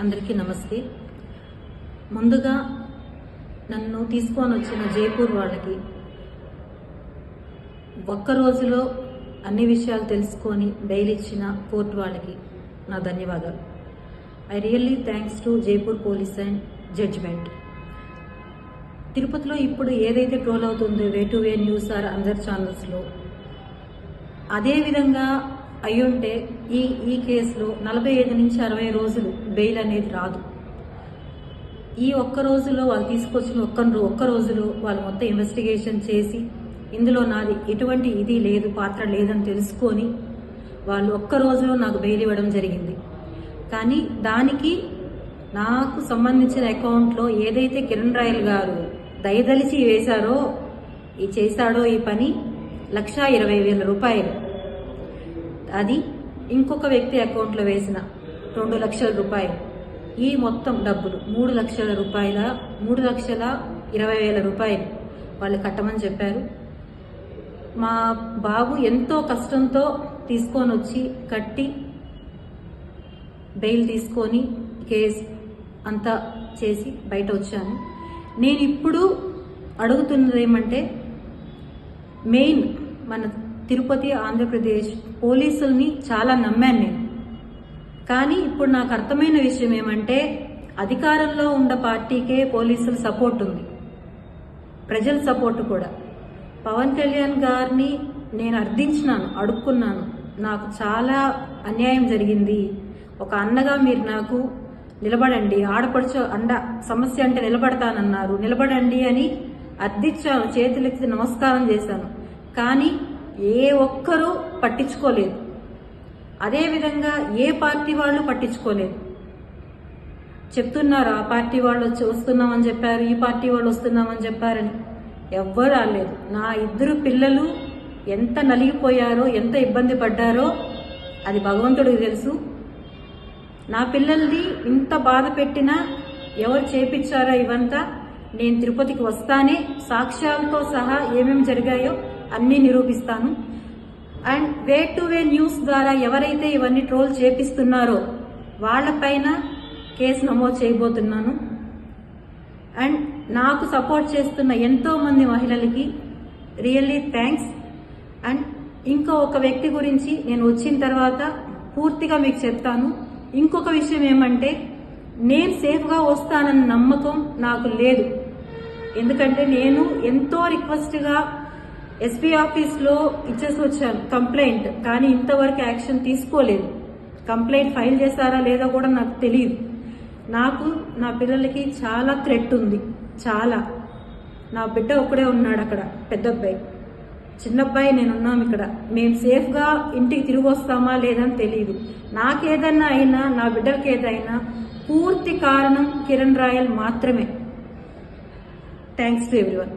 అందరికీ నమస్తే. ముందుగా నన్ను తీసుకొని వచ్చిన జైపూర్ వాళ్ళకి ఒక్క రోజులో అన్ని విషయాలు తెలుసుకొని బెయిల్ ఇచ్చిన కోర్టు వాళ్ళకి నా ధన్యవాదాలు. I really thanks to Jaipur police and judgement. తిరుపతిలో ఇప్పుడు ఏదైతే ట్రోల్ అవుతుందో way to way news or అందర్ ఛానల్స్లో, అదేవిధంగా అయ్యుంటే ఈ కేసులో 45 నుంచి 60 రోజులు బెయిల్ అనేది రాదు. ఈ ఒక్క రోజులో వాళ్ళు తీసుకొచ్చిన ఒక్క రోజులో వాళ్ళు మొత్తం ఇన్వెస్టిగేషన్ చేసి ఇందులో నాది ఎటువంటి ఇది లేదు, పాత్ర లేదని తెలుసుకొని వాళ్ళు ఒక్క రోజులో నాకు బెయిల్ ఇవ్వడం జరిగింది. కానీ దానికి నాకు సంబంధించిన అకౌంట్లో ఏదైతే కిరణ్ రాయల్ గారు దయదలిచి చేశాడో ఈ పని 1,20,000 రూపాయలు, అది ఇంకొక వ్యక్తి అకౌంట్లో వేసిన 2 లక్షల రూపాయలు, ఈ మొత్తం డబ్బులు 3 లక్షల రూపాయల 3,20,000 రూపాయలు వాళ్ళు కట్టమని చెప్పారు. మా బాబు ఎంతో కష్టంతో తీసుకొని వచ్చి కట్టి బెయిల్ తీసుకొని కేసు అంతా చేసి బయట వచ్చాను. నేను ఇప్పుడు అడుగుతున్నది ఏమంటే, మెయిన్ మన తిరుపతి ఆంధ్రప్రదేశ్ పోలీసుల్ని చాలా నమ్మాను నేను. కానీ ఇప్పుడు నాకు అర్థమైన విషయం ఏమంటే, అధికారంలో ఉన్న పార్టీకే పోలీసుల సపోర్ట్ ఉంది, ప్రజల సపోర్ట్ కూడా. పవన్ కళ్యాణ్ గారిని నేను అడుక్కున్నాను, నాకు చాలా అన్యాయం జరిగింది, ఒక అన్నగా మీరు నాకు నిలబడండి, ఆడపడుచు సమస్య అంటే నిలబడతానన్నారు, నిలబడండి అని అర్థించాను, చేతులెత్తి నమస్కారం చేశాను. కానీ ఏ ఒక్కరూ పట్టించుకోలేదు. అదేవిధంగా ఏ పార్టీ వాళ్ళు పట్టించుకోలేదు. చెప్తున్నారు ఆ పార్టీ వాళ్ళు వస్తున్నామని చెప్పారు, ఈ పార్టీ వాళ్ళు వస్తున్నామని చెప్పారని. ఎవ్వరు రాలేదు. నా 2 పిల్లలు ఎంత నలిగిపోయారో, ఎంత ఇబ్బంది పడ్డారో అది భగవంతుడికి తెలుసు. నా పిల్లల్ని ఇంత బాధ పెట్టినా ఎవరు చేపించారో ఇవంతా నేను తిరుపతికి వస్తానే సాక్ష్యాలతో సహా ఏమేమి జరిగాయో అన్నీ నిరూపిస్తాను. And way to way news ద్వారా ఎవరైతే ఇవన్నీ ట్రోల్ చేపిస్తున్నారో వాళ్ళపైన కేసు నమోదు చేయబోతున్నాను. అండ్ నాకు సపోర్ట్ చేస్తున్న ఎంతో మంది మహిళలకి రియల్లీ థ్యాంక్స్. అండ్ ఒక వ్యక్తి గురించి నేను వచ్చిన తర్వాత పూర్తిగా మీకు చెప్తాను. ఇంకొక విషయం ఏమంటే, నేను సేఫ్గా వస్తానన్న నమ్మకం నాకు లేదు. ఎందుకంటే నేను ఎంతో రిక్వెస్ట్గా ఎస్పీ ఆఫీస్లో ఇచ్చేసి వచ్చాను కంప్లైంట్, కానీ ఇంతవరకు యాక్షన్ తీసుకోలేదు. కంప్లైంట్ ఫైల్ చేశారా లేదా కూడా నాకు తెలియదు. నాకు నా పిల్లలకి చాలా థ్రెట్ ఉంది, చాలా. నా బిడ్డ ఒక్కడే ఉన్నాడు అక్కడ, పెద్ద అబ్బాయి, చిన్న అబ్బాయి నేనున్నాం ఇక్కడ. మేము సేఫ్గా ఇంటికి తిరిగి వస్తామా లేదని తెలియదు. నాకేదన్నా అయినా, నా బిడ్డలకి ఏదైనా పూర్తి కారణం కిరణ్ రాయల్ మాత్రమే. Thanks to everyone.